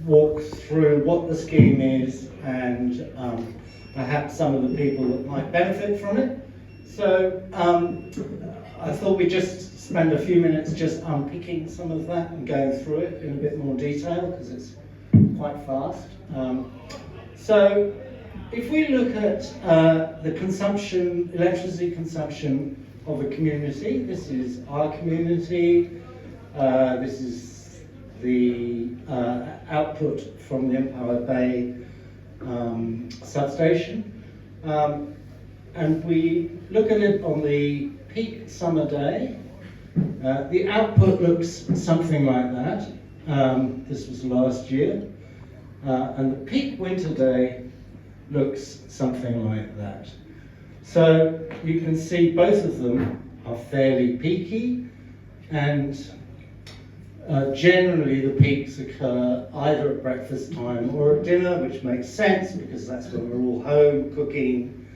walk through what the scheme is and perhaps some of the people that might benefit from it. So I thought we'd just spend a few minutes just unpicking some of that and going through it in a bit more detail because it's quite fast. So if we look at the consumption, electricity consumption of a community, this is our community, this is the output from the Empire Bay substation, and we look at it on the peak summer day. The output looks something like that. This was last year, and the peak winter day looks something like that. So you can see both of them are fairly peaky, and generally the peaks occur either at breakfast time or at dinner, which makes sense because that's when we're all home cooking,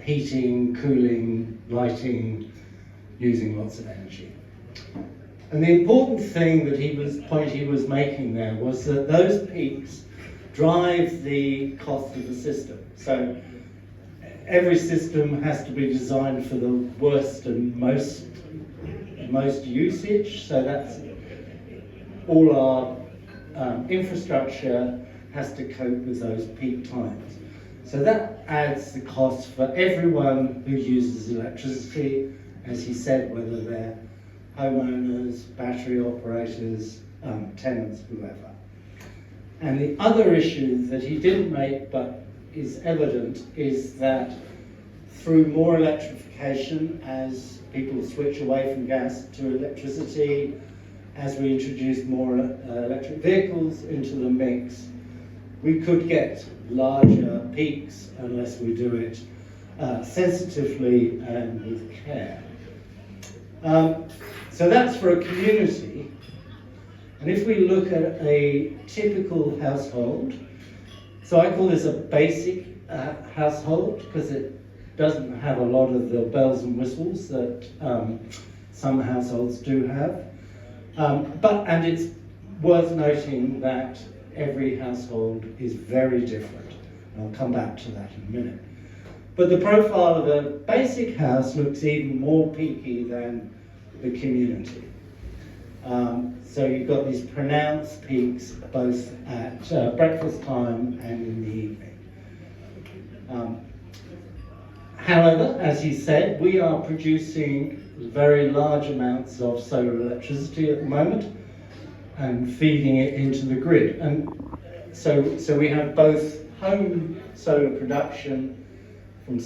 heating, cooling, lighting, using lots of energy. And the important thing that he was making there was that those peaks drive the cost of the system. So every system has to be designed for the worst and most usage. So that's all our infrastructure has to cope with those peak times. So that adds the cost for everyone who uses electricity, as he said, whether they're homeowners, battery operators, tenants, whoever. And the other issue that he didn't make but is evident is that through more electrification, as people switch away from gas to electricity, as we introduce more electric vehicles into the mix, we could get larger peaks unless we do it sensitively and with care. So that's for a community. And if we look at a typical household, so I call this a basic household because it doesn't have a lot of the bells and whistles that some households do have. And it's worth noting that every household is very different. I'll come back to that in a minute. But the profile of a basic house looks even more peaky than the community. So you've got these pronounced peaks both at breakfast time and in the evening. However, as he said, we are producing very large amounts of solar electricity at the moment and feeding it into the grid. And so we have both home solar production from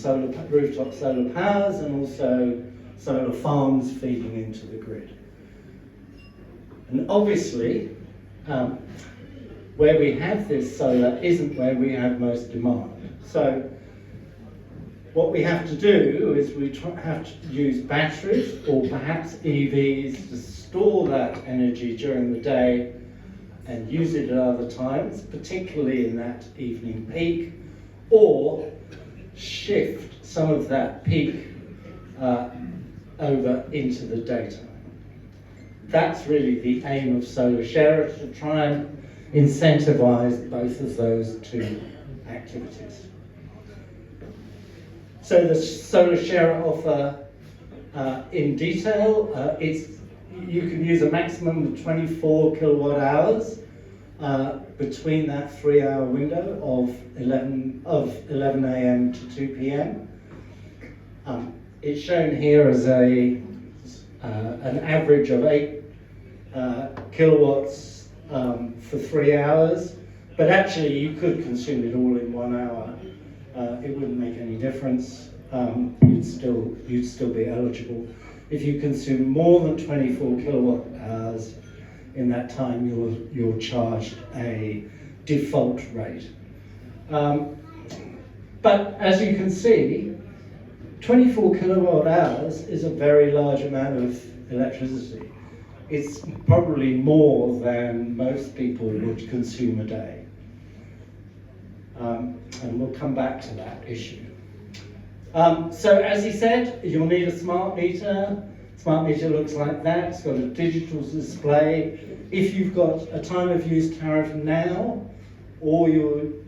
rooftop solar powers and also solar farms feeding into the grid. And obviously, where we have this solar isn't where we have most demand. So what we have to do is we have to use batteries or perhaps EVs to store that energy during the day and use it at other times, particularly in that evening peak, or shift some of that peak over into the daytime. That's really the aim of Solar Sharer, to try and incentivize both of those two activities. So the Solar Sharer offer in detail, you can use a maximum of 24 kilowatt hours between that 3-hour window of 11 a.m. to 2 p.m. It's shown here as an average of 8 kilowatts for 3 hours, but actually you could consume it all in 1 hour. It wouldn't make any difference. You'd still be eligible. If you consume more than 24 kilowatt hours in that time, you're charged a default rate. But as you can see, 24 kilowatt hours is a very large amount of electricity. It's probably more than most people would consume a day. And we'll come back to that issue. So as he said, you'll need a smart meter Smart meter looks like that. It's got a digital display. If you've got a time of use tariff now, or you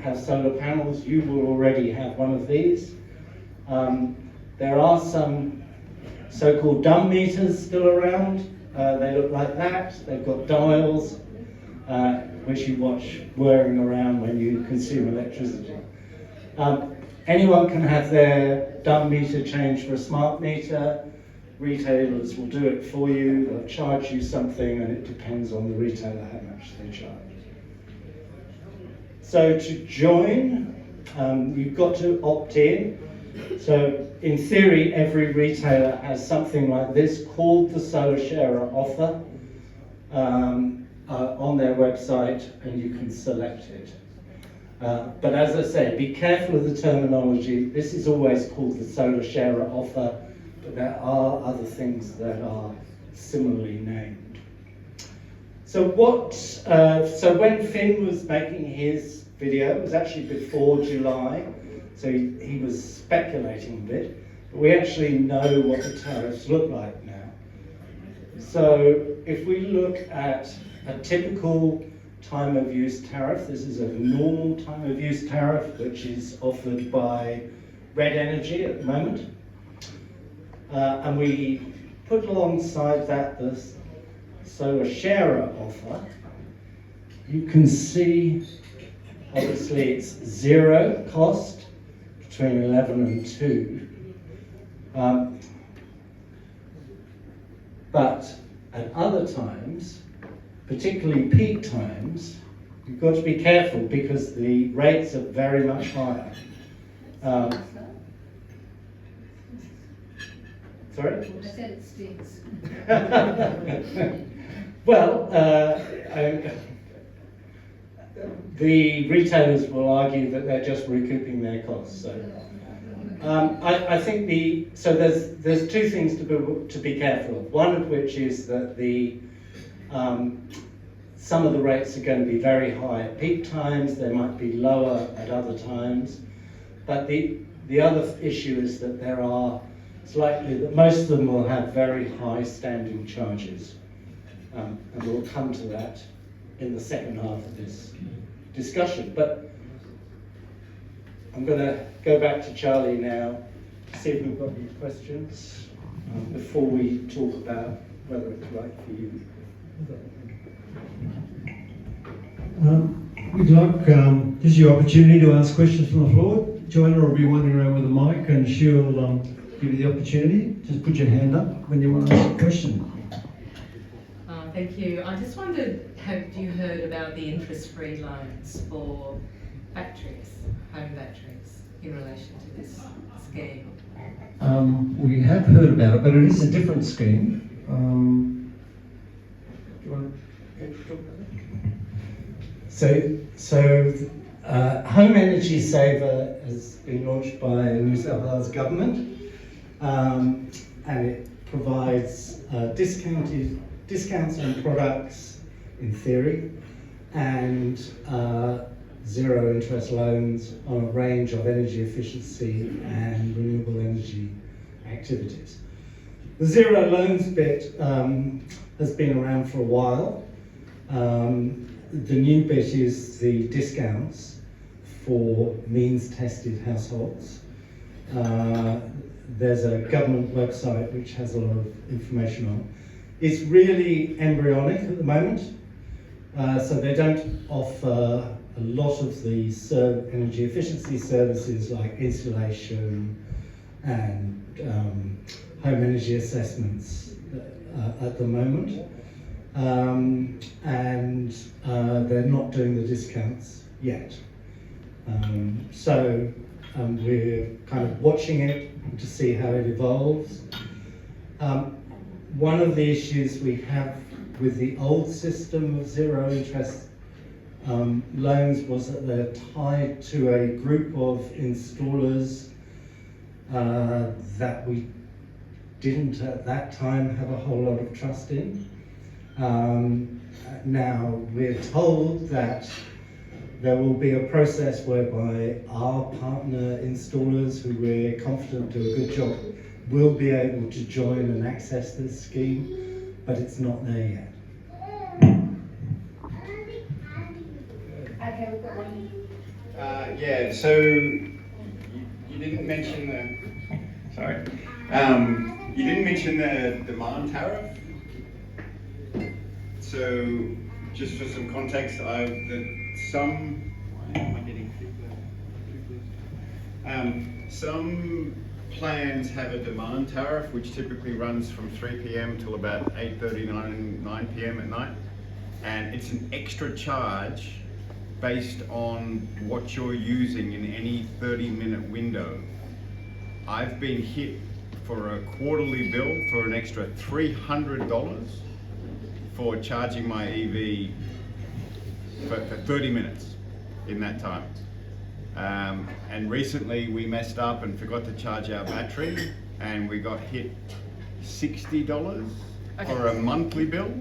have solar panels, you will already have one of these. There are some so-called dumb meters still around. They look like that. They've got dials, which you watch whirring around when you consume electricity. Anyone can have their dumb meter changed for a smart meter. Retailers will do it for you. They'll charge you something, and it depends on the retailer how much they charge. So to join, you've got to opt in. So in theory, every retailer has something like this called the Solar Sharer offer on their website, and you can select it. But as I say, be careful of the terminology. This is always called the Solar Sharer offer, but there are other things that are similarly named. So when Finn was making his video, it was actually before July, so he was speculating a bit, but we actually know what the tariffs look like now. So if we look at a typical time of use tariff, this is a normal time of use tariff, which is offered by Red Energy at the moment. And we put alongside that the Solar Sharer offer. You can see, obviously, it's zero cost between 11 and 2. But at other times, particularly peak times, you've got to be careful because the rates are very much higher. Sorry? I said it stinks. Well, the retailers will argue that they're just recouping their costs. So, I think there's two things to be careful of. One of which is that some of the rates are going to be very high at peak times. They might be lower at other times. But the other issue is that it's likely that most of them will have very high standing charges. And we'll come to that in the second half of this discussion. But I'm going to go back to Charlie now to see if we've got any questions before we talk about whether it's right for you. We'd like, this is your opportunity to ask questions from the floor. Joanna will be wandering around with a mic and she'll give you the opportunity. Just put your hand up when you want to ask a question. Thank you. I just wondered, have you heard about the interest-free loans for batteries, home batteries, in relation to this scheme? We have heard about it, but it is a different scheme. Do you want to talk about it? Home Energy Saver has been launched by the New South Wales government, and it provides discounts on products in theory, and zero interest loans on a range of energy efficiency and renewable energy activities. The zero loans bit has been around for a while. The new bit is the discounts for means-tested households. There's a government website which has a lot of information on it. It's really embryonic at the moment, so they don't offer a lot of the energy efficiency services like insulation and home energy assessments at the moment. And they're not doing the discounts yet. We're kind of watching it to see how it evolves. One of the issues we have with the old system of zero interest loans was that they're tied to a group of installers that we didn't at that time have a whole lot of trust in. Now we're told that there will be a process whereby our partner installers, who we're confident do a good job, will be able to join and access this scheme, but it's not there yet. Okay, we've got one. Yeah, so you didn't mention you didn't mention the demand tariff. So just for some context, some plans have a demand tariff which typically runs from 3 p.m. till about 8:30, 9 p.m. at night, and it's an extra charge based on what you're using in any 30-minute window. I've been hit for a quarterly bill for an extra $300 for charging my EV for 30 minutes in that time. And recently we messed up and forgot to charge our battery, and we got hit $60 for a monthly bill.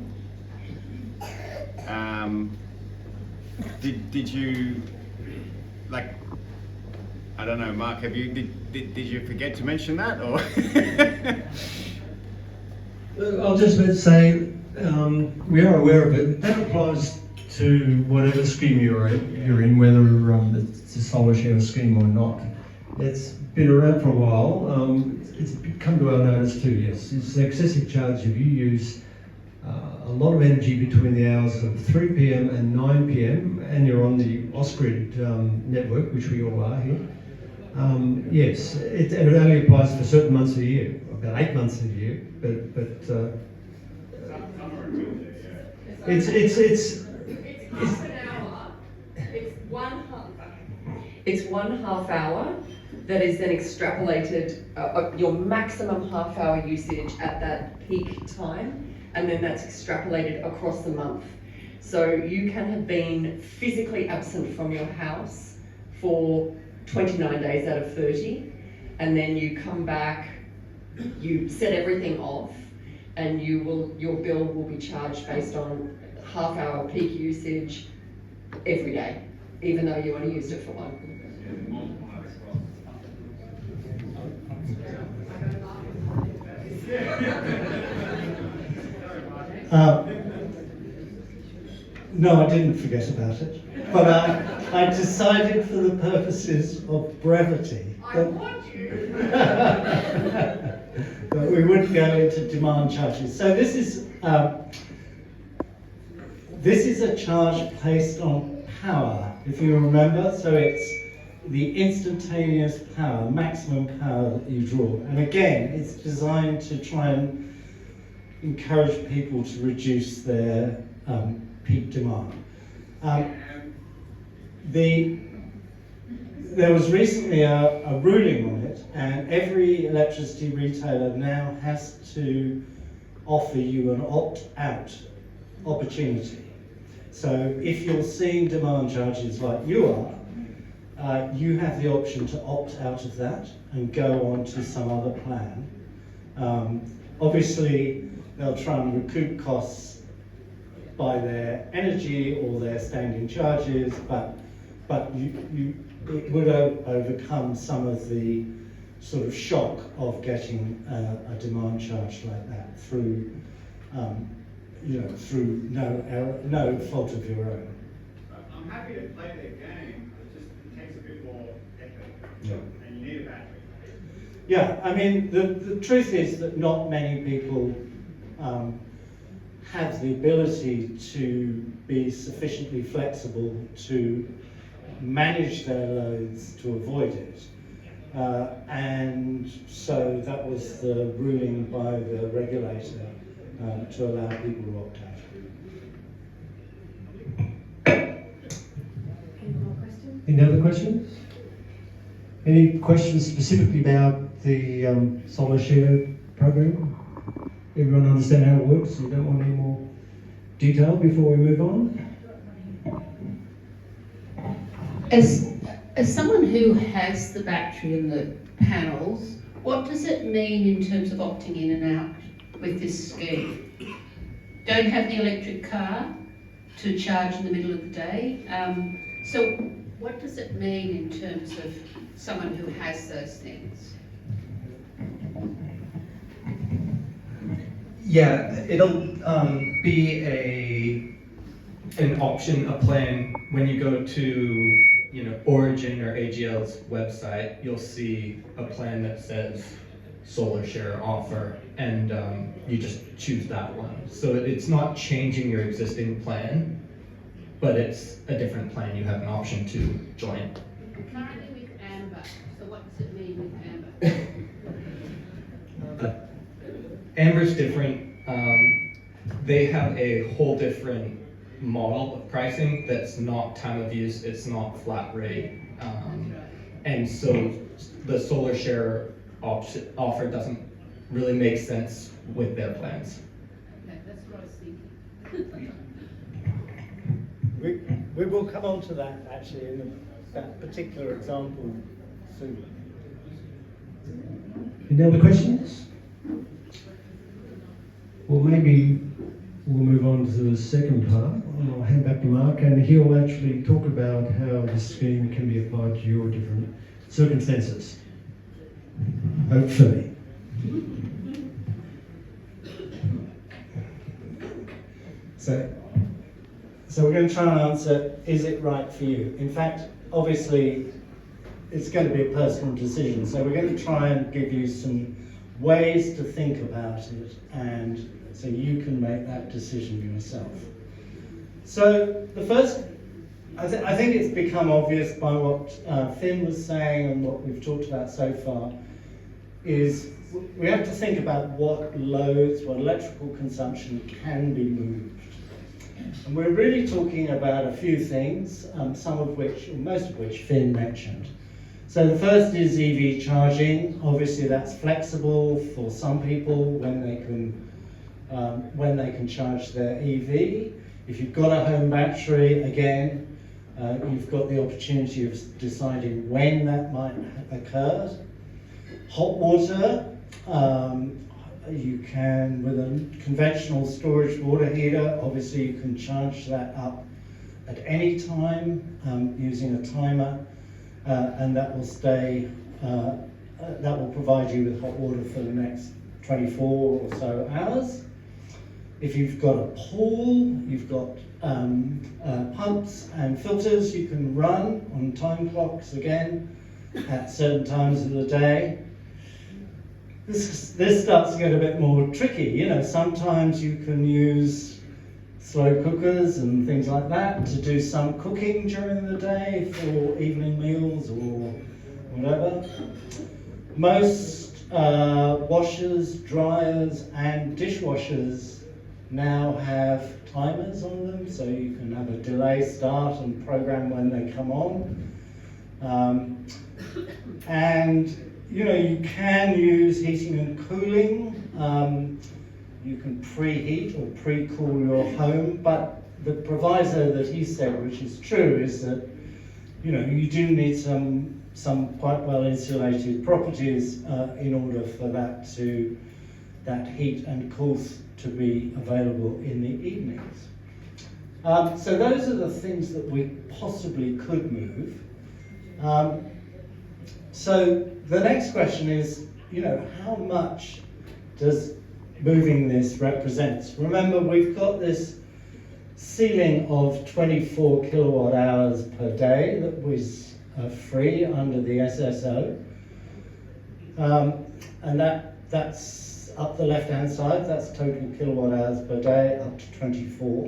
Did you, like, I don't know, Mark, did you forget to mention that, or? I'll just about to say, we are aware of it. That applies to whatever scheme you're in, whether it's a solar share scheme or not. It's been around for a while. It's come to our notice too, yes. It's an excessive charge if you use a lot of energy between the hours of 3 p.m. and 9 p.m. and you're on the Ausgrid network, which we all are here. Yes, it only applies for certain months of the year, about 8 months of the year, but it's Half an hour. It's one half hour that is then extrapolated, your maximum half hour usage at that peak time, and then that's extrapolated across the month. So you can have been physically absent from your house for 29 days out of 30, and then you come back, you set everything off, and your bill will be charged based on half hour peak usage every day, even though you only used it for one. No, I didn't forget about it, but I decided for the purposes of brevity that we wouldn't go into demand charges. So this is a charge placed on power, if you remember. So it's the instantaneous power, maximum power that you draw. And again, it's designed to try and encourage people to reduce their peak demand. There was recently a ruling on it, and every electricity retailer now has to offer you an opt-out opportunity. So if you're seeing demand charges like you are, you have the option to opt out of that and go on to some other plan. Obviously, they'll try and recoup costs by their energy or their standing charges, but it would overcome some of the sort of shock of getting a demand charge like that through through no fault of your own. I'm happy to play their game, it takes a bit more effort, Yeah. and you need a battery. Yeah, I mean, the truth is that not many people have the ability to be sufficiently flexible to manage their loads to avoid it. And so that was the ruling by the regulator to allow people to opt out. Any more questions? Any other questions? Any questions specifically about the solar share program? Everyone understand how it works? You don't want any more detail before we move on? As someone who has the battery and the panels, what does it mean in terms of opting in and out with this scheme? Don't have the electric car to charge in the middle of the day. So what does it mean in terms of someone who has those things? Yeah, it'll be an option, a plan. When you go to Origin or AGL's website, you'll see a plan that says solar share offer, and you just choose that one. So it's not changing your existing plan, but it's a different plan. You have an option to join. Currently with Amber, so what does it mean with Amber? Amber's different. They have a whole different model of pricing that's not time of use, it's not flat rate. And so the solar share offer doesn't really make sense with their plans. Okay, that's what I was thinking. We will come on to that actually in that particular example soon. Any other questions? Well, maybe we'll move on to the second part. I'll hand back to Mark, and he'll actually talk about how this scheme can be applied to your different circumstances. Hopefully. So we're going to try and answer, is it right for you? In fact, obviously, it's going to be a personal decision. So we're going to try and give you some ways to think about it, and so you can make that decision yourself. So the first, I think it's become obvious by what Finn was saying and what we've talked about so far, is we have to think about what loads, what electrical consumption can be moved. And we're really talking about a few things, some of which, or most of which Finn mentioned. So the first is EV charging. Obviously that's flexible for some people when they can charge their EV. If you've got a home battery, again, you've got the opportunity of deciding when that might occur. Hot water, you can, with a conventional storage water heater, obviously you can charge that up at any time using a timer, and that will stay, that will provide you with hot water for the next 24 or so hours. If you've got a pool, you've got pumps and filters you can run on time clocks again at certain times of the day. This starts to get a bit more tricky. You know, sometimes you can use slow cookers and things like that to do some cooking during the day for evening meals or whatever. Most washers, dryers and dishwashers now have timers on them, so you can have a delay start and program when they come on. And you know, you can use heating and cooling. You can preheat or pre-cool your home, but the proviso that he said, which is true, is that you know you do need some quite well insulated properties in order for that heat and cool to be available in the evenings. So those are the things that we possibly could move. So the next question is, you know, how much does moving this represent? Remember, we've got this ceiling of 24 kilowatt hours per day that was free under the SSO. And that's up the left-hand side, that's total kilowatt hours per day, up to 24.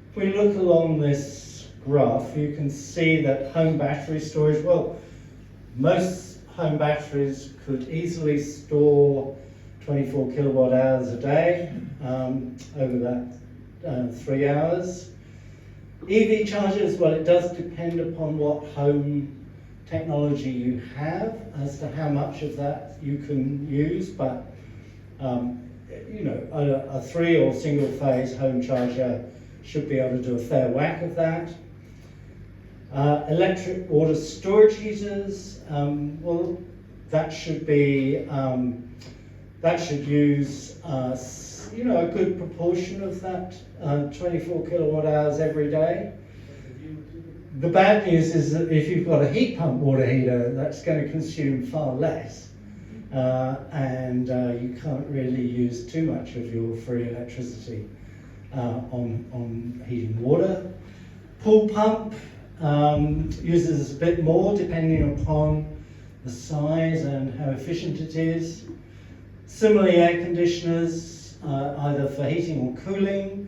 If we look along this graph, you can see that home battery storage, well, most home batteries could easily store 24 kilowatt hours a day over that 3 hours. EV chargers, well, it does depend upon what home technology you have as to how much of that you can use, but you know, a 3 or single phase home charger should be able to do a fair whack of that. Electric water storage heaters, well, that should be, that should use, you know, a good proportion of that 24 kilowatt hours every day. The bad news is that if you've got a heat pump water heater, that's going to consume far less. and you can't really use too much of your free electricity on heating water. Pool pump uses a bit more depending upon the size and how efficient it is. Similarly, air conditioners, either for heating or cooling,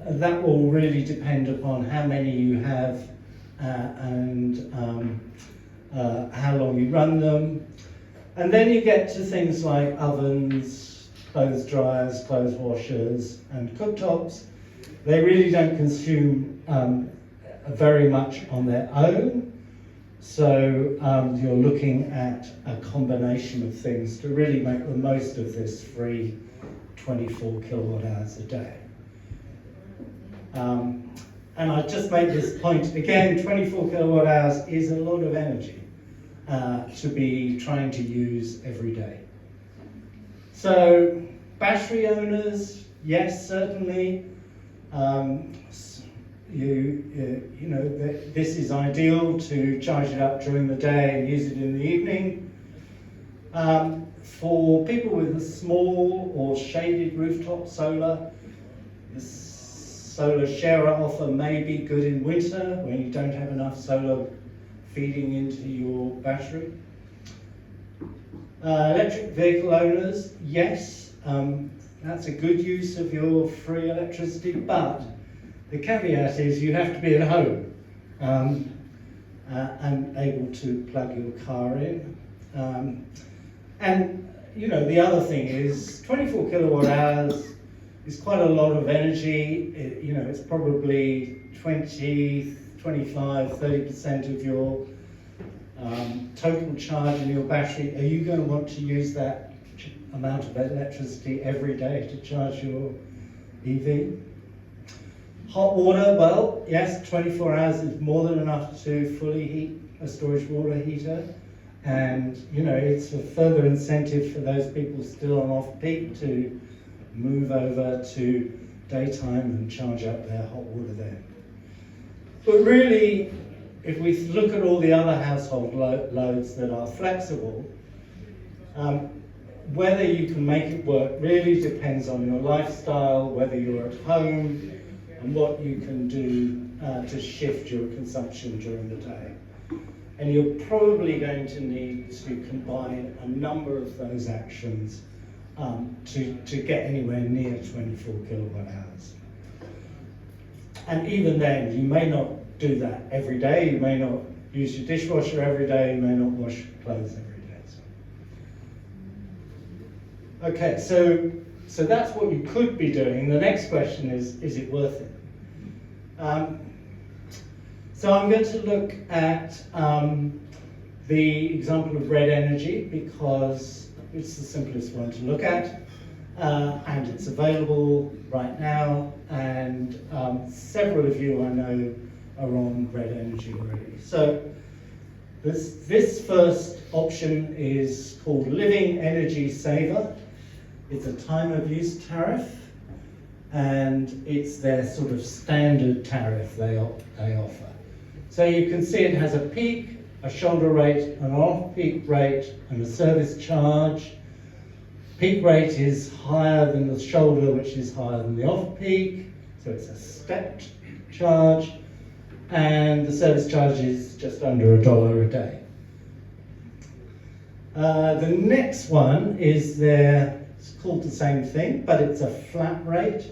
that will really depend upon how many you have and how long you run them. And then you get to things like ovens, clothes dryers, clothes washers, and cooktops. They really don't consume very much on their own. So you're looking at a combination of things to really make the most of this free 24 kilowatt hours a day. And I just make this point again, 24 kilowatt hours is a lot of energy to be trying to use every day. So battery owners, yes, certainly. You know, this is ideal to charge it up during the day and use it in the evening. For people with a small or shaded rooftop solar, the solar sharer offer may be good in winter when you don't have enough solar feeding into your battery. Electric vehicle owners, yes, that's a good use of your free electricity, but the caveat is you have to be at home and able to plug your car in. And you know, the other thing is 24 kilowatt hours is quite a lot of energy. You know, it's probably 20, 25, 30% of your total charge in your battery. Are you going to want to use that amount of electricity every day to charge your EV? Hot water, well, yes, 24 hours is more than enough to fully heat a storage water heater. And, you know, it's a further incentive for those people still on off-peak to move over to daytime and charge up their hot water there. But really, if we look at all the other household loads that are flexible, whether you can make it work really depends on your lifestyle, whether you're at home, and what you can do to shift your consumption during the day. And you're probably going to need to combine a number of those actions to get anywhere near 24 kilowatt hours. And even then, you may not do that every day. You may not use your dishwasher every day. You may not wash your clothes every day. Okay, so that's what you could be doing. The next question is it worth it? So I'm going to look at the example of red energy because it's the simplest one to look at, and it's available right now, and several of you I know are on red energy already. So this first option is called Living Energy Saver. It's a time of use tariff, and it's their sort of standard tariff they offer. So you can see it has a peak, a shoulder rate, an off-peak rate, and a service charge. Peak rate is higher than the shoulder, which is higher than the off-peak, so it's a stepped charge, and the service charge is just under $1 a day. The next one is it's called the same thing, but it's a flat rate,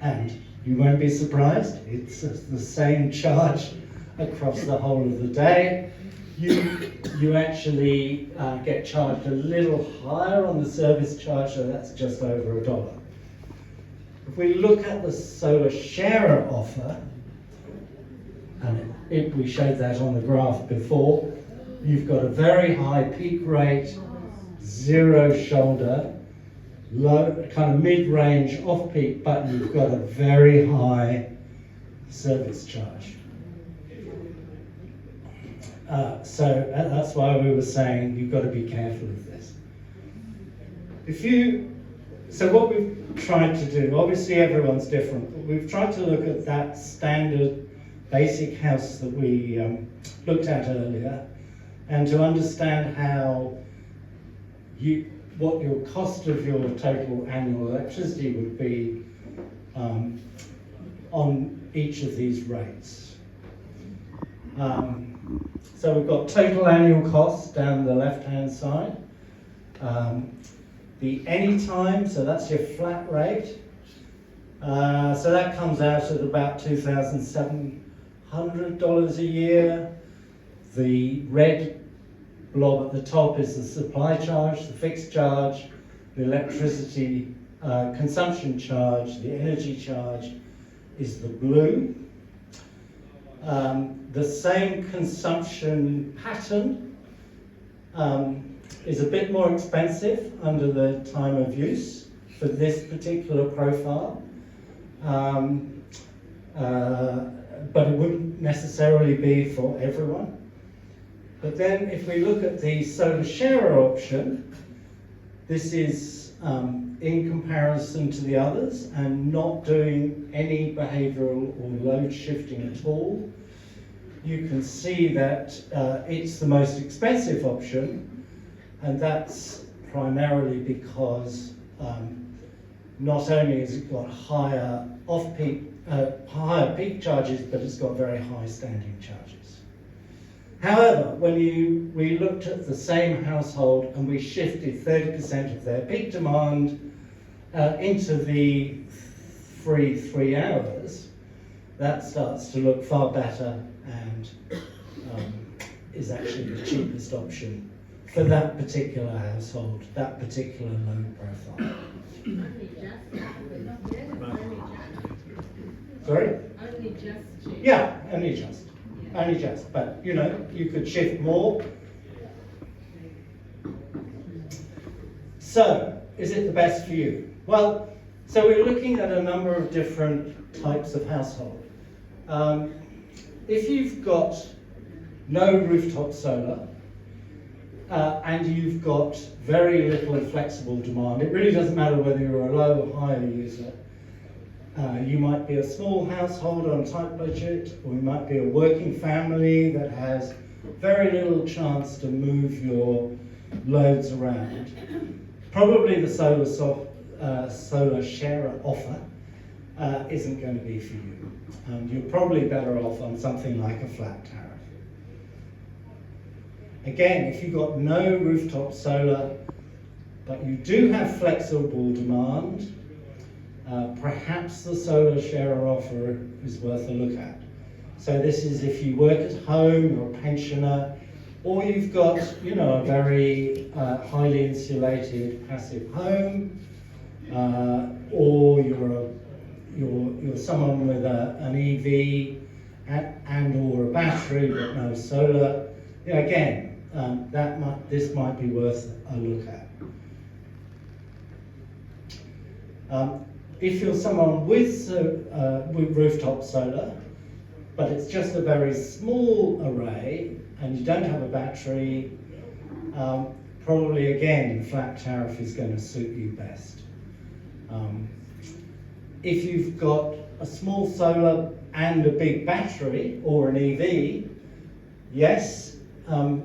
and you won't be surprised, it's the same charge across the whole of the day. You actually get charged a little higher on the service charge, so that's just over $1. If we look at the solar sharer offer, and we showed that on the graph before, you've got a very high peak rate, zero shoulder, low, kind of mid-range off-peak, but you've got a very high service charge. So that's why we were saying you've got to be careful of this. So what we've tried to do, obviously everyone's different, but we've tried to look at that standard basic house that we looked at earlier, and to understand how what your cost of your total annual electricity would be on each of these rates. So we've got total annual cost down the left-hand side. The anytime, so that's your flat rate. So that comes out at about $2,700 a year. The red blob at the top is the supply charge, the fixed charge, the electricity consumption charge, the energy charge is the blue. The same consumption pattern is a bit more expensive under the time of use for this particular profile, but it wouldn't necessarily be for everyone. But then if we look at the solar sharer option, this is in comparison to the others and not doing any behavioural or load shifting at all. You can see that it's the most expensive option, and that's primarily because not only has it got higher higher peak charges, but it's got very high standing charges. However, when we looked at the same household and we shifted 30% of their peak demand into the free 3 hours, that starts to look far better and is actually the cheapest option for that particular household, that particular load profile. Sorry? Only just. Yeah, only just. Only just. But, you know, you could shift more. So, is it the best for you? Well, so we're looking at a number of different types of household. If you've got no rooftop solar, and you've got very little flexible demand, it really doesn't matter whether you're a low or higher user. You might be a small household on a tight budget, or you might be a working family that has very little chance to move your loads around. Probably the solar sharer offer isn't going to be for you. You're probably better off on something like a flat tariff. Again, if you've got no rooftop solar, but you do have flexible demand, perhaps the solar sharer offer is worth a look at. So this is if you work at home, you're a pensioner, or you've got, you know, a very highly insulated passive home, or you're someone with an EV and or a battery but no solar. You know, again, this might be worth a look at. If you're someone with rooftop solar, but it's just a very small array and you don't have a battery, probably again flat tariff is going to suit you best. If you've got a small solar and a big battery or an EV, yes, the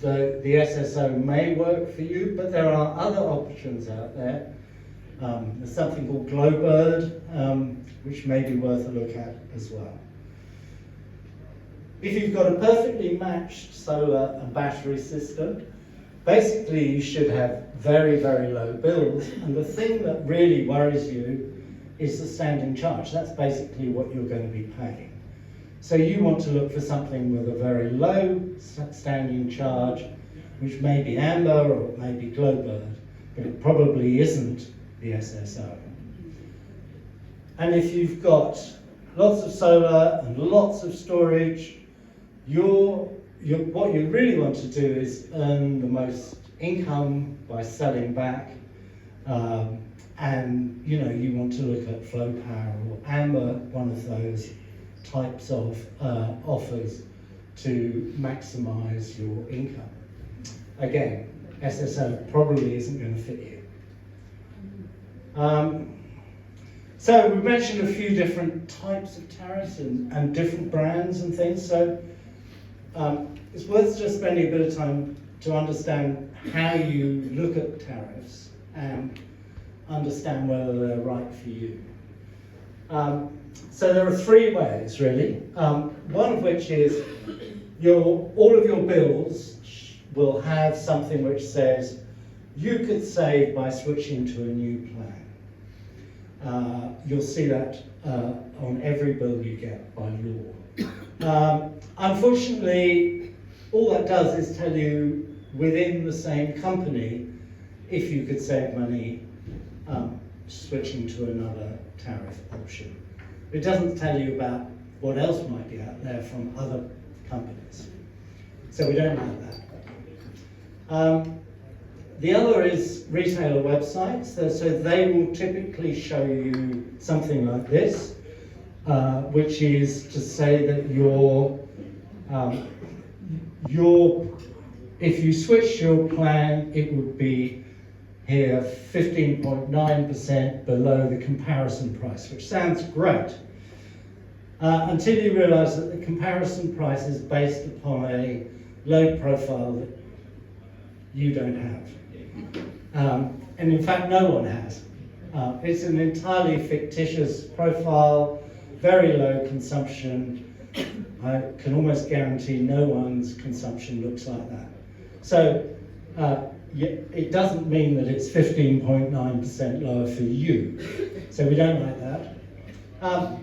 SSO may work for you, but there are other options out there. There's something called Glowbird, which may be worth a look at as well. If you've got a perfectly matched solar and battery system, basically you should have very, very low bills, and the thing that really worries you is the standing charge. That's basically what you're going to be paying. So you want to look for something with a very low standing charge, which may be Amber or it may be Glowbird, but it probably isn't the SSO. And if you've got lots of solar and lots of storage, what you really want to do is earn the most income by selling back, and you know, you want to look at Flow Power or Amber, one of those types of offers to maximize your income. Again, SSO probably isn't going to fit you. So we mentioned a few different types of tariffs and different brands and things, so it's worth just spending a bit of time to understand how you look at tariffs and understand whether they're right for you. So there are three ways, really. One of which is all of your bills will have something which says you could save by switching to a new plan. You'll see that on every bill you get by law. Unfortunately, all that does is tell you within the same company if you could save money switching to another tariff option. It doesn't tell you about what else might be out there from other companies. So we don't like that. The other is retailer websites. So they will typically show you something like this, which is to say that if you switch your plan, it would be here 15.9% below the comparison price, which sounds great. Until you realise that the comparison price is based upon a load profile that you don't have. And in fact, no one has. It's an entirely fictitious profile, very low consumption. I can almost guarantee no one's consumption looks like that. So it doesn't mean that it's 15.9% lower for you. So we don't like that.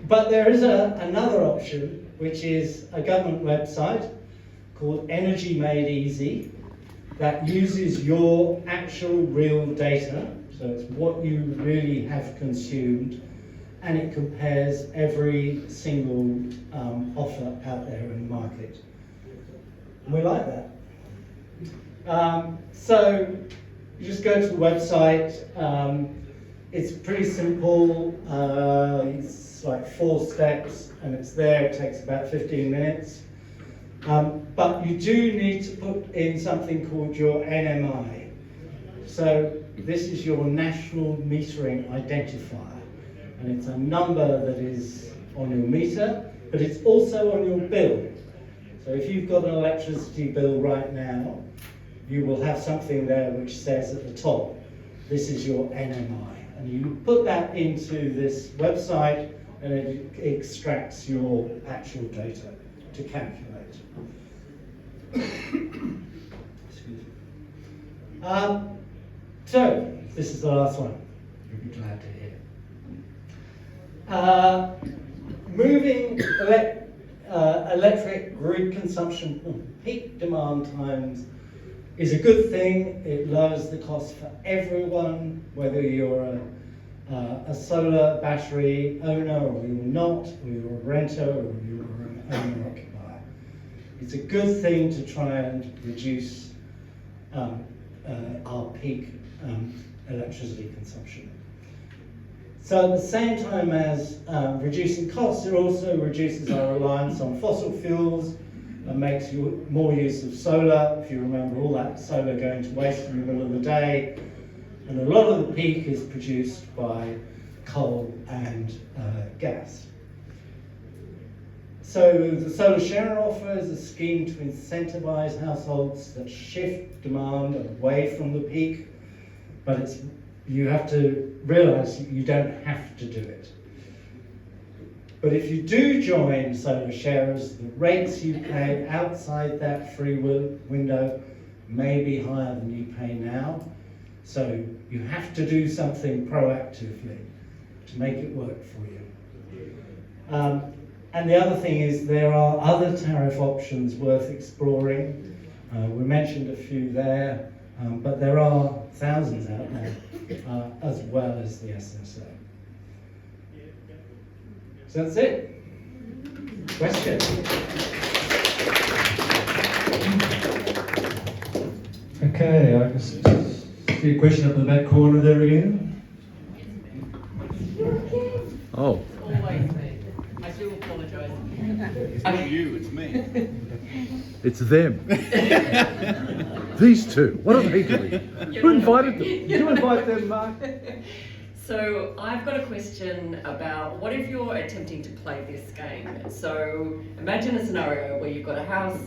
But there is another option, which is a government website called Energy Made Easy that uses your actual real data, so it's what you really have consumed, and it compares every single offer out there in the market. And we like that. So you just go to the website. It's pretty simple. It's like 4 steps, and it's there. It takes about 15 minutes. But you do need to put in something called your NMI. So this is your National Metering Identifier, and it's a number that is on your meter, but it's also on your bill. So if you've got an electricity bill right now, you will have something there which says at the top, this is your NMI. And you put that into this website, and it extracts your actual data to calculate. Excuse me. So, this is the last one. You'll be glad to hear. Moving electric grid consumption from peak demand times is a good thing. It lowers the cost for everyone, whether you're a solar battery owner or you're not, or you're a renter or you're an owner-occupier. It's a good thing to try and reduce our peak electricity consumption. So at the same time as reducing costs, it also reduces our reliance on fossil fuels and makes more use of solar. If you remember all that solar going to waste in the middle of the day. And a lot of the peak is produced by coal and gas. So the Solar Sharer offer is a scheme to incentivize households that shift demand away from the peak, but you have to realize you don't have to do it. But if you do join Solar Sharers, the rates you pay outside that free window may be higher than you pay now. So you have to do something proactively to make it work for you. And the other thing is there are other tariff options worth exploring. We mentioned a few there, but there are thousands out there, as well as the SSO. So that's it. Question? Okay, I can see a question up in the back corner there again. Oh. Always me. I do apologise. It's not you, it's me. It's them. These two. What are they doing? Who invited them? Did you invite them, Mark? So I've got a question about what if you're attempting to play this game? So imagine a scenario where you've got a house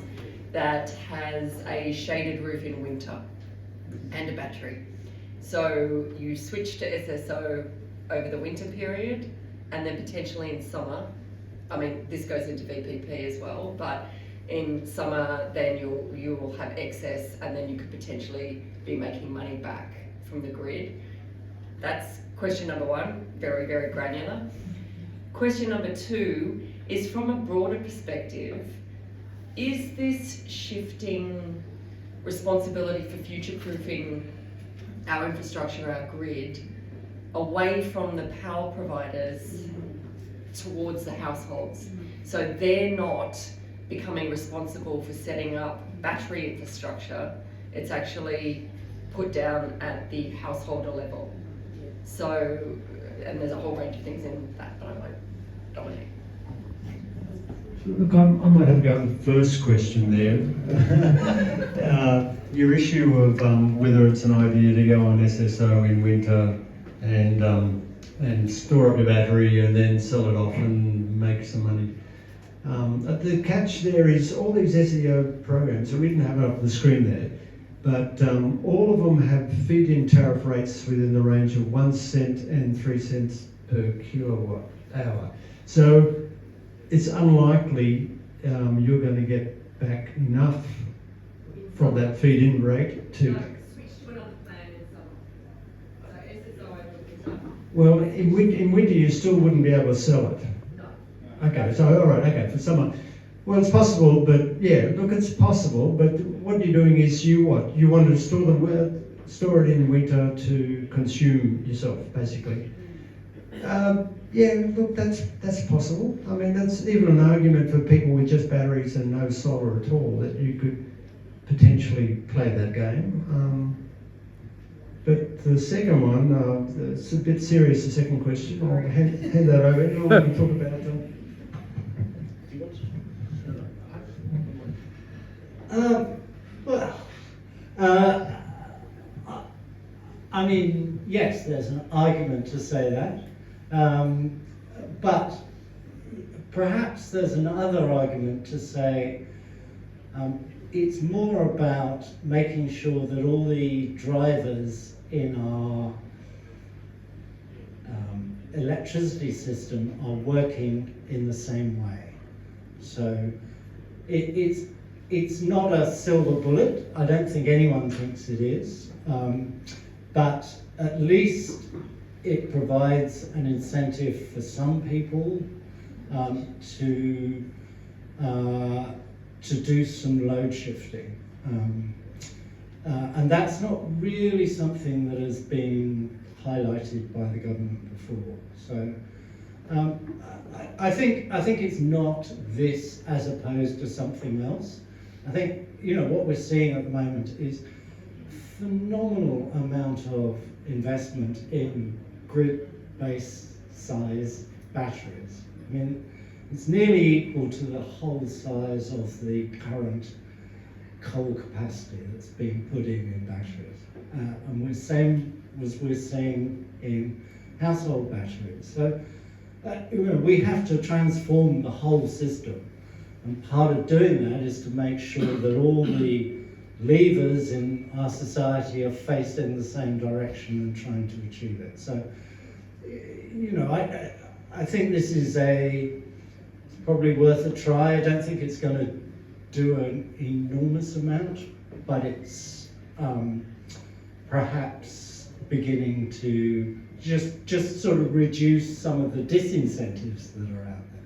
that has a shaded roof in winter and a battery. So you switch to SSO over the winter period, and then potentially in summer, I mean, this goes into VPP as well, but in summer then you will have excess, and then you could potentially be making money back from the grid. That's question number one, very, very granular. Question number two is from a broader perspective, is this shifting responsibility for future-proofing our infrastructure, our grid, away from the power providers towards the households? So they're not becoming responsible for setting up battery infrastructure, it's actually put down at the householder level. So, and there's a whole range of things in that, but I won't dominate. Look, I might have to go on the first question there. Your issue of whether it's an idea to go on SSO in winter and store up your battery and then sell it off and make some money. The catch there is all these SEO programs, so we didn't have it up on the screen there, but all of them have feed-in tariff rates within the range of 1 cent and 3 cents per kilowatt hour. So it's unlikely you're going to get back enough from that feed-in rate to... Well, in winter you still wouldn't be able to sell it. Okay, so all right, okay, for summer. Well, it's possible, but yeah, look, it's possible. But what you're doing is you want to store it in winter to consume yourself, basically. Yeah, look, that's possible. I mean, that's even an argument for people with just batteries and no solar at all, that you could potentially play that game. But the second one, it's a bit serious, the second question. I'll hand that over and we can talk about them. I mean, yes, there's an argument to say that, but perhaps there's another argument to say it's more about making sure that all the drivers in our electricity system are working in the same way. So it's not a silver bullet. I don't think anyone thinks it is, but at least it provides an incentive for some people to do some load shifting. And that's not really something that has been highlighted by the government before. So I think it's not this as opposed to something else. I think, what we're seeing at the moment is phenomenal amount of investment in grid-based size batteries. I mean, it's nearly equal to the whole size of the current coal capacity that's being put in batteries. And we're seeing in household batteries. So, we have to transform the whole system. And part of doing that is to make sure that all the levers in our society are faced in the same direction and trying to achieve it. So, I think this is probably worth a try. I don't think it's going to do an enormous amount, but it's perhaps beginning to just sort of reduce some of the disincentives that are out there.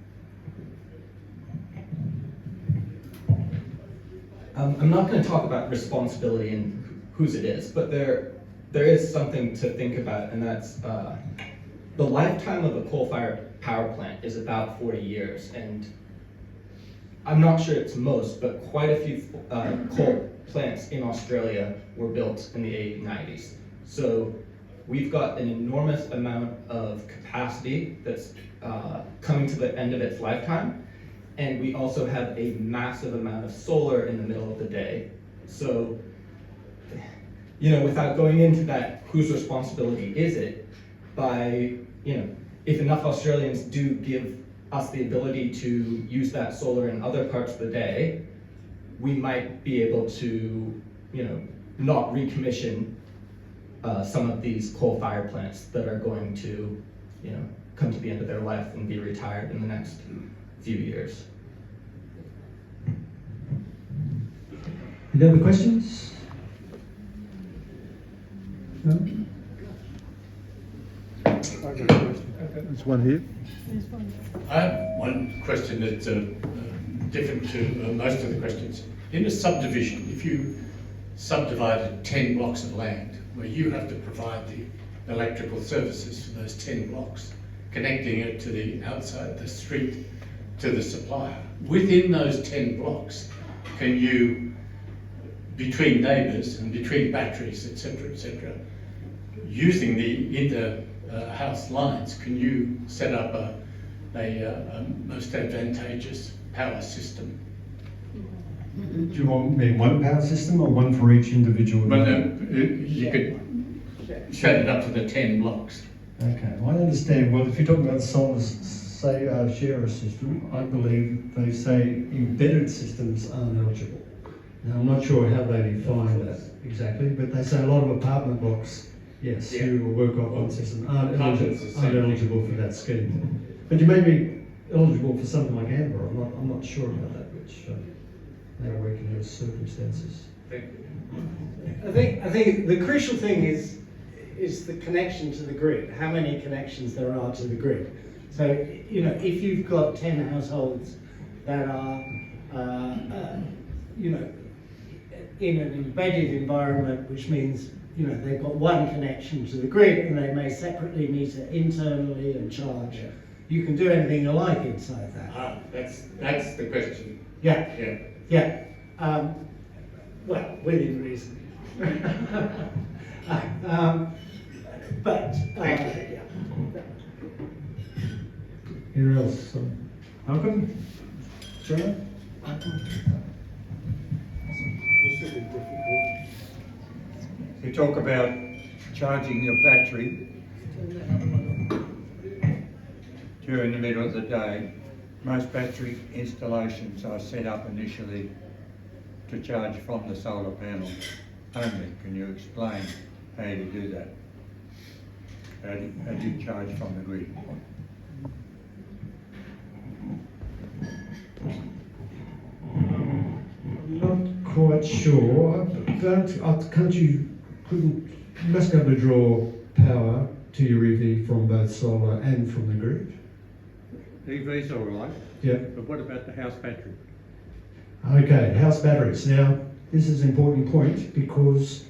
I'm not going to talk about responsibility and whose it is, but there is something to think about, and that's the lifetime of a coal-fired power plant is about 40 years, and I'm not sure it's most, but quite a few coal plants in Australia were built in the 80s, 90s. So we've got an enormous amount of capacity that's coming to the end of its lifetime, and we also have a massive amount of solar in the middle of the day. So, without going into that, whose responsibility is it? By, if enough Australians do give us the ability to use that solar in other parts of the day, we might be able to, not recommission some of these coal-fired plants that are going to, come to the end of their life and be retired in the next few years. Any other questions? No? There's one here. I have one question that's different to most of the questions. In a subdivision, if you subdivided 10 blocks of land where you have to provide the electrical services for those 10 blocks, connecting it to the outside, the street, to the supplier, within those 10 blocks, can you, between neighbours and between batteries, etc., using the inter-house lines, can you set up a most advantageous power system? Do you want me one power system or one for each individual? Well, no, you could set it up to the 10 blocks. Okay, I understand. Well, if you're talking about solar, say, share a system, I believe they say embedded systems aren't eligible. Now, I'm not sure how they define that exactly, but they say a lot of apartment blocks, yes, Yeah. who will work off one system, aren't Apartments the same aren't thing. eligible for that scheme. But you may be eligible for something like Amber. I'm not sure about that, which may work in those circumstances. I think the crucial thing is the connection to the grid, how many connections there are to the grid. So, if you've got 10 households that are, in an embedded environment, which means, they've got one connection to the grid and they may separately meter internally and charge. Yeah. You can do anything you like inside that. Ah, that's the question. Yeah. Yeah. Yeah, well, within reason. But, yeah. Anyone else? Malcolm? John? You talk about charging your battery during the middle of the day. Most battery installations are set up initially to charge from the solar panel only. Can you explain how you do that? How do you charge from the grid? I'm not quite sure. You must be able to draw power to your EV from both solar and from the grid. EV's all right, Yeah. but what about the house battery? Okay, house batteries. Now, this is an important point because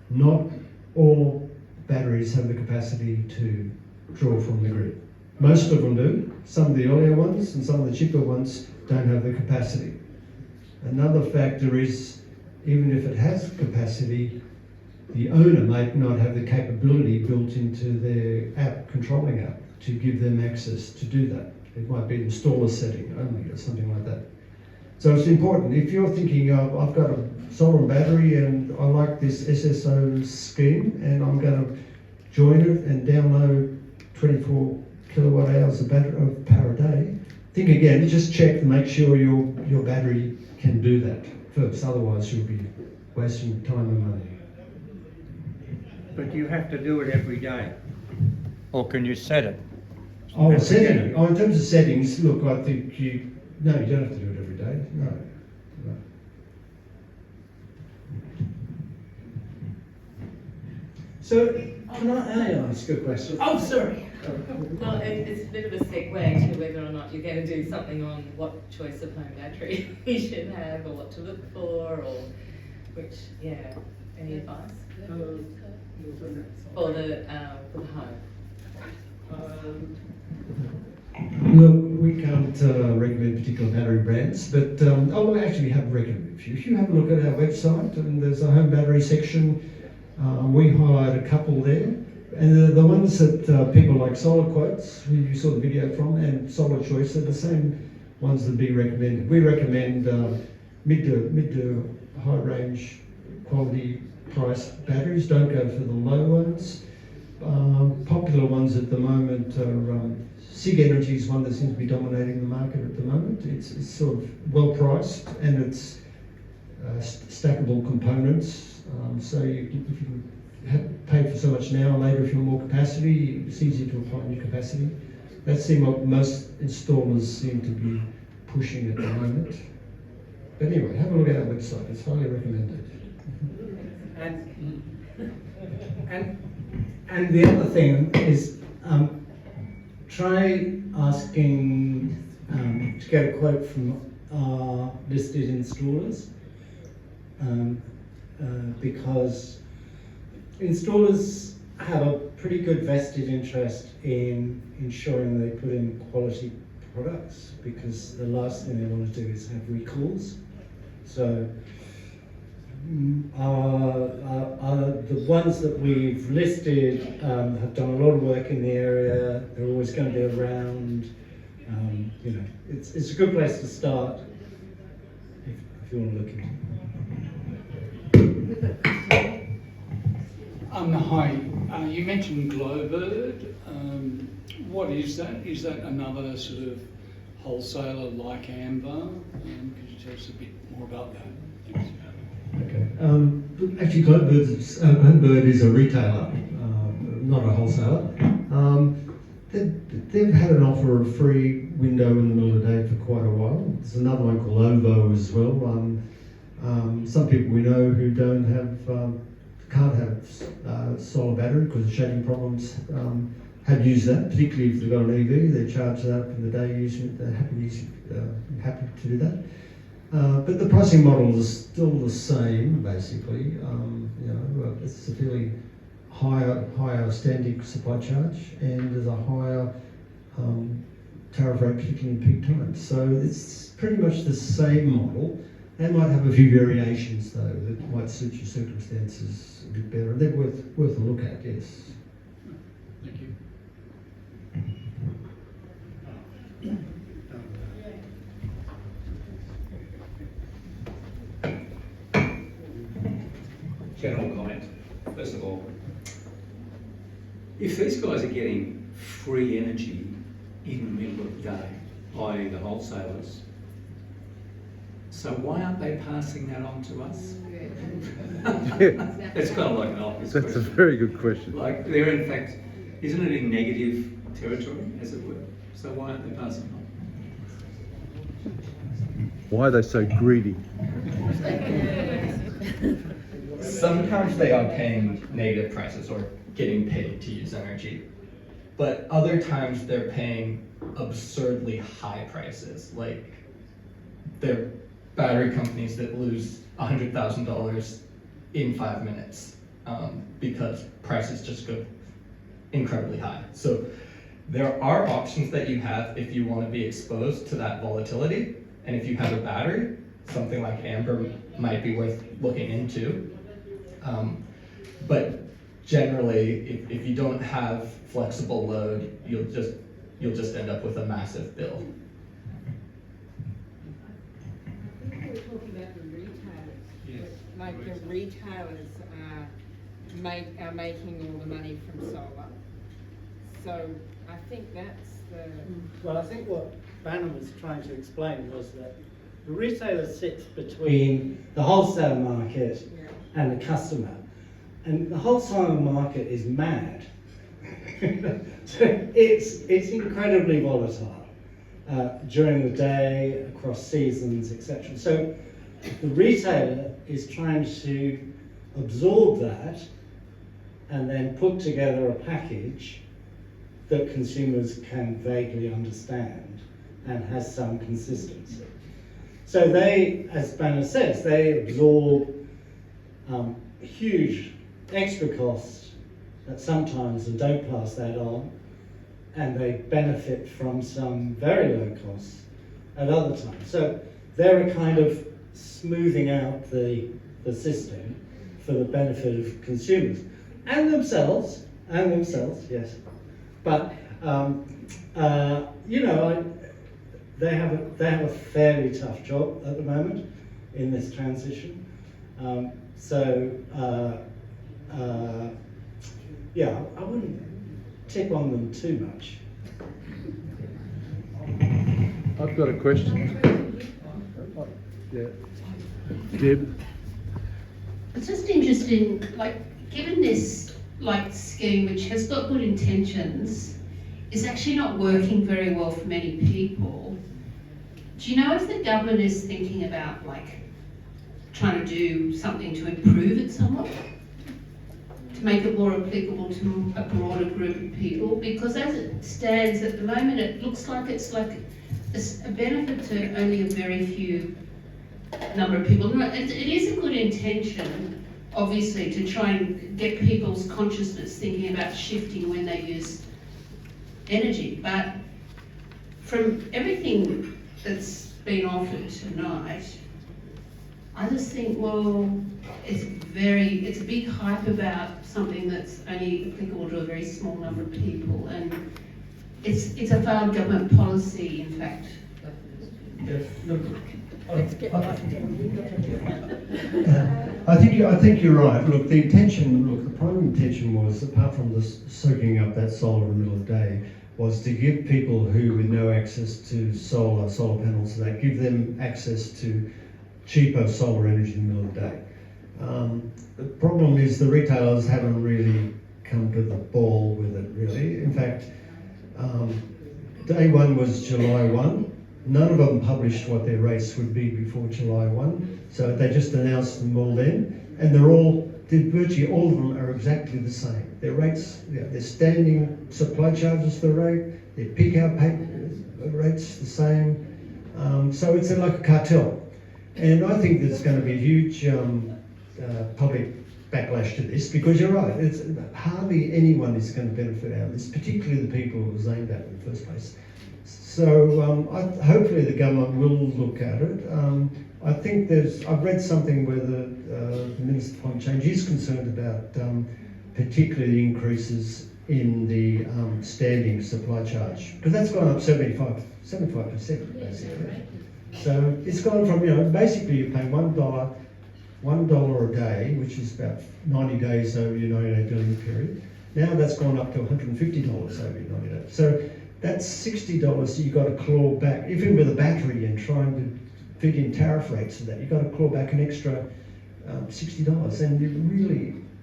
not all batteries have the capacity to draw from the grid. Most of them do. Some of the earlier ones and some of the cheaper ones don't have the capacity. Another factor is, even if it has capacity, the owner might not have the capability built into their app, controlling app, to give them access to do that. It might be an installer setting only or something like that. So it's important. If you're thinking, I've got a solar and battery and I like this SSO scheme and I'm going to join it and download 24 kilowatt hours of power a day, think again, just check to make sure your battery can do that first. Otherwise you'll be wasting time and money. But you have to do it every day. Or can you set it? Oh, setting. Oh, in terms of settings, look, I think you don't have to do it every day. No. So, can I ask a question? Oh, sorry. Well, it's a bit of a segue to whether or not you're going to do something on what choice of home battery you should have, or what to look for, or which, any advice for the home? Look, we can't recommend particular battery brands, but actually we have recommended a few. If you have a look at our website, and there's a home battery section, we hired a couple there. And the ones that people like Solar Quotes, who you saw the video from, and Solar Choice are the same ones that be recommended. We recommend mid to high range quality price batteries. Don't go for the low ones. Popular ones at the moment are SIG Energy is one that seems to be dominating the market at the moment. It's sort of well priced and it's stackable components. So if you pay for so much now, later if you want more capacity, it's easier to apply new capacity. That's what most installers seem to be pushing at the moment. But anyway, have a look at our website. It's highly recommended. And the other thing is, try asking to get a quote from our listed installers, because installers have a pretty good vested interest in ensuring they put in quality products, because the last thing they want to do is have recalls. So the ones that we've listed have done a lot of work in the area. They're always going to be around. You know, it's a good place to start if you want to look into it. Hi, you mentioned Glowbird. What is that? Is that another sort of wholesaler like Amber? Could you tell us a bit more about that? Thanks. Okay. Actually, Glowbird is a retailer, not a wholesaler. They've had an offer of free window in the middle of the day for quite a while. There's another one called OVO as well. Some people we know who can't have solar battery because of shading problems have used that, particularly if they've got an EV. They charge that up in the day using it. They're happy to do that. But the pricing model is still the same, basically. It's a fairly higher standing supply charge, and there's a higher tariff rate, particularly in peak times. So it's pretty much the same model. They might have a few variations though that might suit your circumstances a bit better. They're worth a look at, yes. Thank you. General comment. First of all, if these guys are getting free energy in the middle of the day, i.e. the wholesalers, so why aren't they passing that on to us? It's kind of like an obvious question. That's a very good question. Like, they're in fact, isn't it in negative territory, as it were? So why aren't they passing on? Why are they so greedy? Sometimes they are paying negative prices or getting paid to use energy, but other times they're paying absurdly high prices. Like, they're battery companies that lose $100,000 in 5 minutes because prices just go incredibly high. So there are options that you have if you want to be exposed to that volatility, and if you have a battery, something like Amber might be worth looking into. But generally, if you don't have flexible load, you'll just end up with a massive bill. I think we're talking about the retailers. Yes. Like the retailers are making all the money from solar. So I think that's the... Well, I think what Bannon was trying to explain was that the retailer sits between the wholesale market and the customer. And the wholesale market is mad. So it's incredibly volatile during the day, across seasons, etc. So the retailer is trying to absorb that and then put together a package that consumers can vaguely understand and has some consistency. So they, as Banner says, they absorb huge extra costs that sometimes don't pass that on, and they benefit from some very low costs at other times. So they're a kind of smoothing out the system for the benefit of consumers and themselves, yes. But they have a fairly tough job at the moment in this transition. I wouldn't tip on them too much. I've got a question. Yeah. Deb? It's just interesting, like, given this, like, scheme, which has got good intentions, is actually not working very well for many people. Do you know if the government is thinking about, like, trying to do something to improve it somewhat? To make it more applicable to a broader group of people? Because as it stands at the moment, it looks like it's like a benefit to only a very few number of people. It is a good intention, obviously, to try and get people's consciousness thinking about shifting when they use energy. But from everything that's been offered tonight, I just think, well, it's a big hype about something that's only applicable to a very small number of people, and it's a failed government policy, in fact. I think you're right. Look, the primary intention was, apart from this soaking up that solar in the middle of the day, was to give people who with no access to solar panels, so that give them access to cheaper solar energy in the middle of the day. The problem is the retailers haven't really come to the ball with it, really. In fact, day one was July 1. None of them published what their rates would be before July 1, so they just announced them all then, and virtually all of them are exactly the same. Their rates, their standing supply charges the rate, their peak hour rates the same, so it's like a cartel. And I think there's going to be a huge public backlash to this, because you're right, it's hardly anyone is going to benefit out of this, particularly the people it was aimed at in the first place. So hopefully the government will look at it. I think I've read something where the Minister for Climate Change is concerned about particularly the increases in the standing supply charge, because that's gone up 75% basically. So it's gone from, basically you pay $1 a day, which is about 90 days over your 90-day billing period. Now that's gone up to $150 over your 90 days. So that's $60 that you've got to claw back, even with a battery and trying to fit in tariff rates of that, you've got to claw back an extra $60, and you're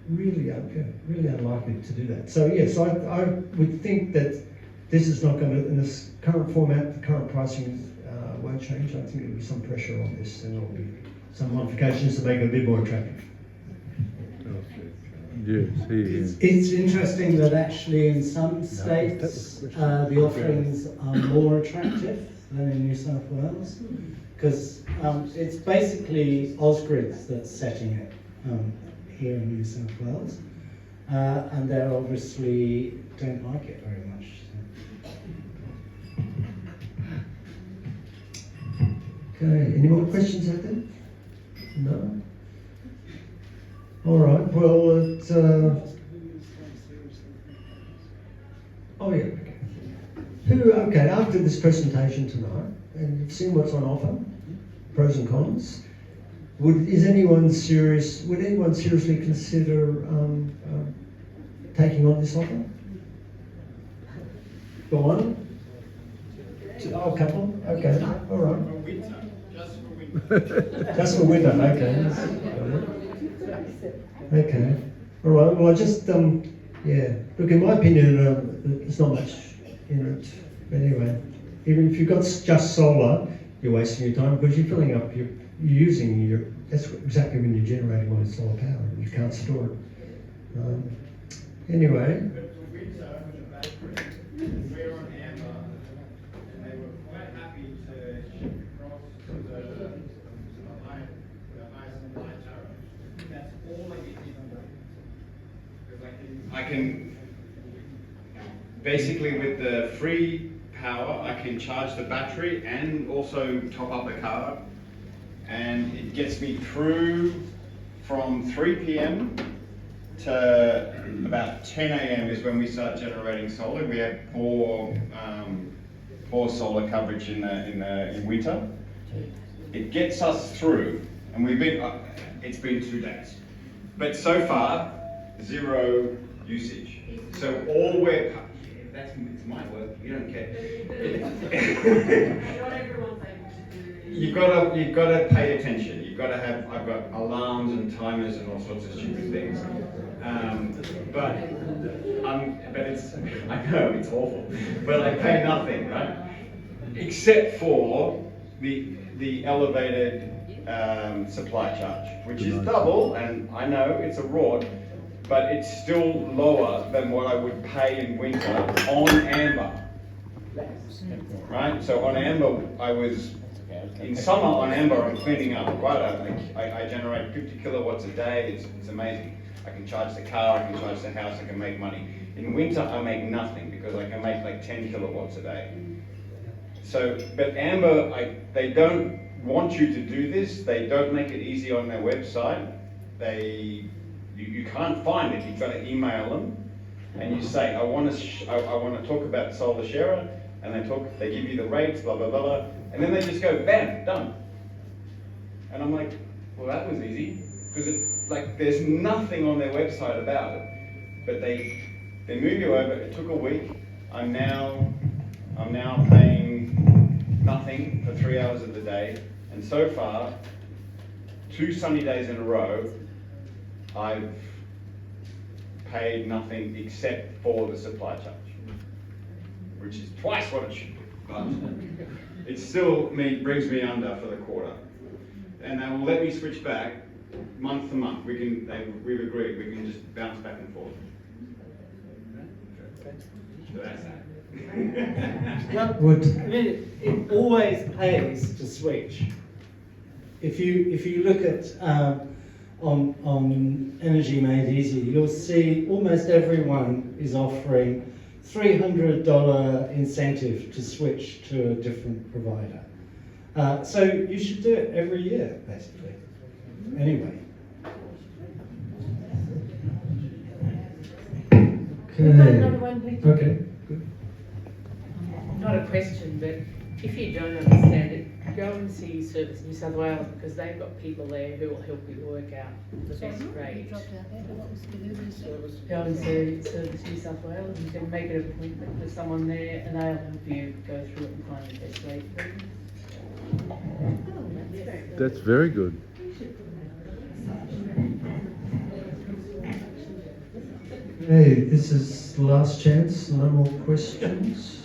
really unlikely to do that. So yes, I would think that this is not going to, in this current format, the current pricing won't change. I think there'll be some pressure on this, and there'll be some modifications to make it a bit more attractive. Yes, It's interesting that actually in some states the offerings are more attractive than in New South Wales, because it's basically Ausgrids that's setting it here in New South Wales, and they obviously don't like it very much. Okay, any more questions out there? No? All right, well, oh yeah, okay. After this presentation tonight, and you've seen what's on offer, pros and cons, would anyone seriously consider taking on this offer? Go on. Oh, a couple? Okay, all right. Just for winter, okay. Okay, all right. Well, I just look. In my opinion, there's not much in it. But anyway, even if you've got just solar, you're wasting your time, because you're filling up. You're using your. That's exactly when you're generating all your solar power, and you can't store it. Anyway. We're on Amber, and they were quite happy to ship across to the high supply tariff. That's all I get is on. Because I can basically, with the free power, I can charge the battery and also top up a car, and it gets me through from 3 p.m. to about 10 a.m. is when we start generating solar. We have poor solar coverage in winter. It gets us through, and it's been 2 days, but so far 0 usage. So all it's my work. You don't care. Not everyone's able to do. you've got to pay attention. You've got to have. I've got alarms and timers and all sorts of stupid things. But it's. I know it's awful, but I pay nothing, right? Except for the elevated supply charge, which is double, and I know it's a rort, but it's still lower than what I would pay in winter on amber. Right? So on amber, in summer on amber, I'm cleaning up, right? I generate 50 kilowatts a day, it's amazing. I can charge the car, I can charge the house, I can make money. In winter, I make nothing because I can make like 10 kilowatts a day. So, but amber, they don't want you to do this. They don't make it easy on their website. You can't find it. You've got to email them, and you say, I want to talk about solar sharer, and they give you the rates, blah blah blah blah, and then they just go, bam, done. And I'm like, well, that was easy, because there's nothing on their website about it, but they move you over. It took a week. I'm now paying nothing for 3 hours of the day, and so far, 2 sunny days in a row, I've paid nothing except for the supply charge, which is twice what it should be, but it still brings me under for the quarter. And they will let me switch back month to month. We've agreed, we can just bounce back and forth. So that's that. It always pays to switch. If you look at on Energy Made Easy, you'll see almost everyone is offering $300 incentive to switch to a different provider. So you should do it every year, basically. Anyway. Okay. Good. Not a question, but if you don't understand it, go and see Service New South Wales, because they've got people there who will help you work out the best rate. Go and see Service New South Wales, you can make an appointment with someone there and they'll help you go through it and find the best rate for you. That's very good. Hey, this is the last chance. No more questions.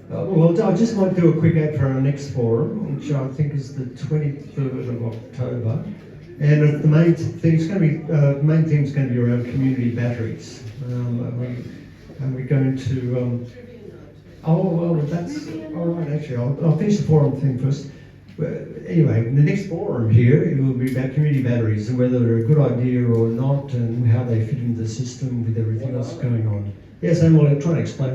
Well, I just might do a quick ad for our next forum, which I think is the 23rd of October. And the main thing's going to be around community batteries. And we're going to. That's all right. Actually, I'll finish the forum thing first. Anyway, the next forum here, it will be about community batteries and whether they're a good idea or not, and how they fit into the system with everything else going on. Yes, and we'll try and explain.